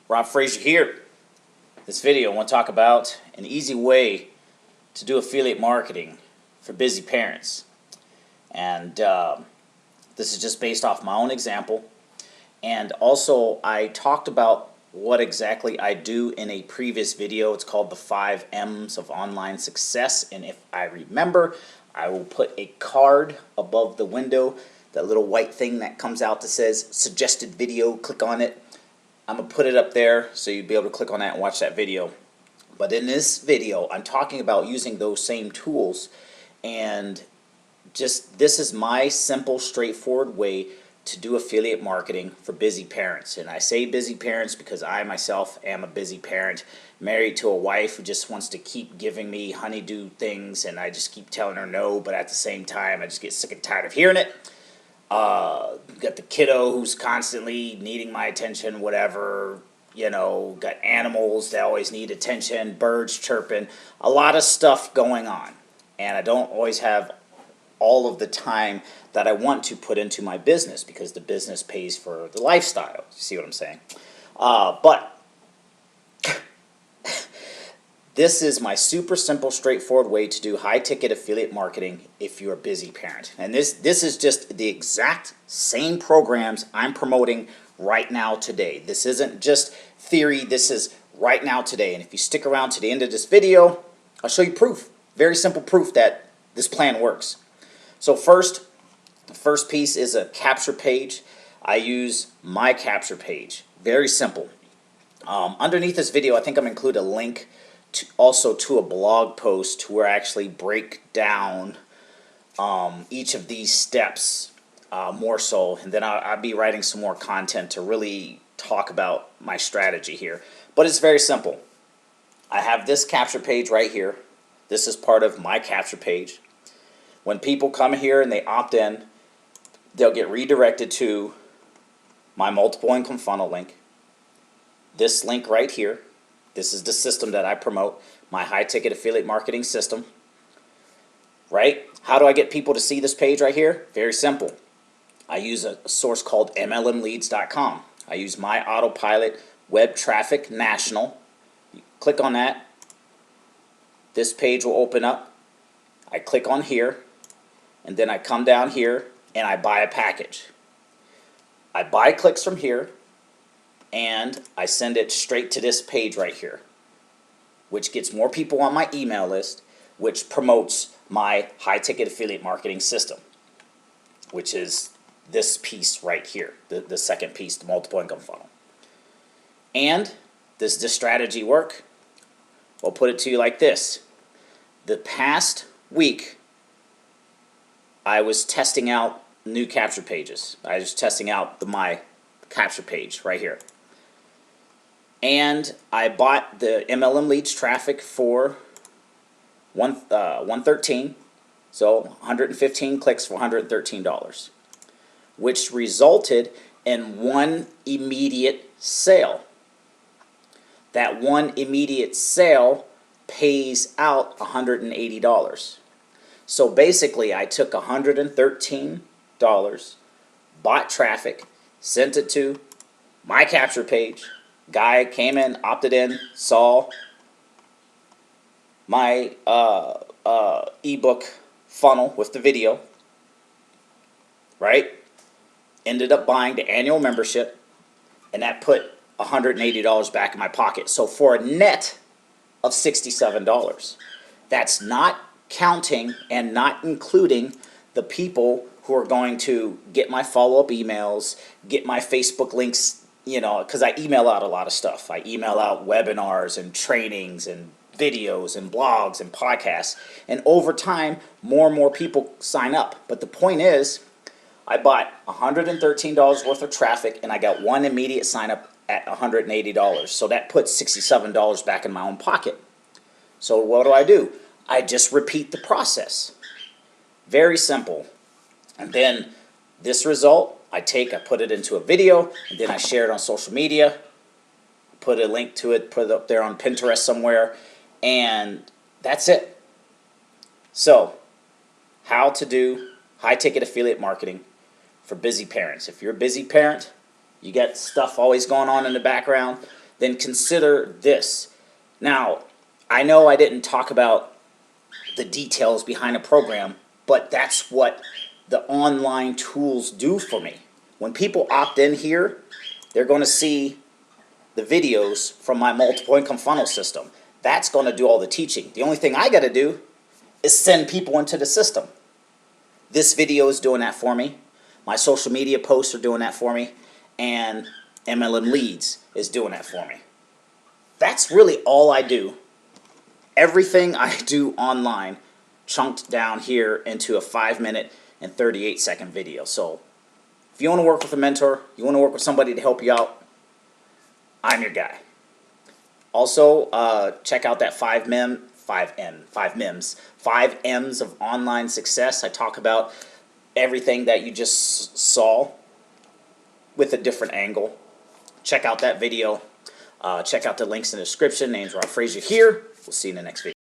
Rob Frazier here. This video I want to talk about an easy way to do affiliate marketing for busy parents. And this is just based off my own example. And also I talked about what exactly I do in a previous video. It's called the 5 M's of online success. And if I remember, I will put a card above the window, that little white thing that comes out that says suggested video. Click on it. I'm going to put it up there so you'll be able to click on that and watch that video. But in this video, I'm talking about using those same tools, and just this is my simple, straightforward way to do affiliate marketing for busy parents. And I say busy parents because I myself am a busy parent, married to a wife who just wants to keep giving me honeydew things, and I just keep telling her no, but at the same time I just get sick and tired of hearing it. Got the kiddo who's constantly needing my attention, whatever, got animals that always need attention, birds chirping, a lot of stuff going on. And I don't always have all of the time that I want to put into my business because the business pays for the lifestyle. You see what I'm saying? But this is my super simple, straightforward way to do high-ticket affiliate marketing if you're a busy parent. And this is just the exact same programs I'm promoting right now today. This isn't just theory, this is right now today. And if you stick around to the end of this video, I'll show you proof, very simple proof that this plan works. So the first piece is a capture page. I use my capture page, very simple. Underneath this video, I think I'm going to include a link also to a blog post where I actually break down each of these steps more so, and then I'll be writing some more content to really talk about my strategy here. But it's very simple. I have this capture page right here. This is part of my capture page. When people come here and they opt in, they'll get redirected to my multiple income funnel link. This link right here. This is the system that I promote, my high-ticket affiliate marketing system. Right? How do I get people to see this page right here? Very simple. I use a source called MLMleads.com. I use my autopilot web traffic national. You click on that. This page will open up. I click on here, and then I come down here and I buy a package. I buy clicks from here, and I send it straight to this page right here, which gets more people on my email list, which promotes my high-ticket affiliate marketing system, which is this piece right here, the second piece, the multiple income funnel. And does this strategy work? I'll put it to you like this. The past week, I was testing out new capture pages. I was testing out my capture page right here. And I bought the MLM leads traffic for 113, so 115 clicks for $113, which resulted in one immediate sale. That one immediate sale pays out $180. So basically, I took $113, bought traffic, sent it to my capture page. Guy came in, opted in, saw my ebook funnel with the video, right? Ended up buying the annual membership, and that put $180 back in my pocket. So for a net of $67. That's not counting and not including the people who are going to get my follow-up emails, get my Facebook links, because I email out a lot of stuff. I email out webinars and trainings and videos and blogs and podcasts. And over time, more and more people sign up. But the point is, I bought $113 worth of traffic, and I got one immediate sign up at $180. So that puts $67 back in my own pocket. So what do? I just repeat the process. Very simple. And then this result, I put it into a video, and then I share it on social media, put a link to it, put it up there on Pinterest somewhere, and that's it. So, how to do high-ticket affiliate marketing for busy parents. If you're a busy parent, you got stuff always going on in the background, then consider this. Now, I know I didn't talk about the details behind a program, but that's what the online tools do for me. When people opt in here, they're going to see the videos from my multiple income funnel system. That's going to do all the teaching. The only thing I got to do is send people into the system. This video is doing that for me. My social media posts are doing that for me. And MLM Leads is doing that for me. That's really all I do. Everything I do online chunked down here into a 5-minute and 38-second video. So if you want to work with a mentor, you want to work with somebody to help you out, I'm your guy. Also, check out that 5 M's of online success. I talk about everything that you just saw with a different angle. Check out that video. Check out the links in the description. Name's Rob Frazier here. We'll see you in the next video.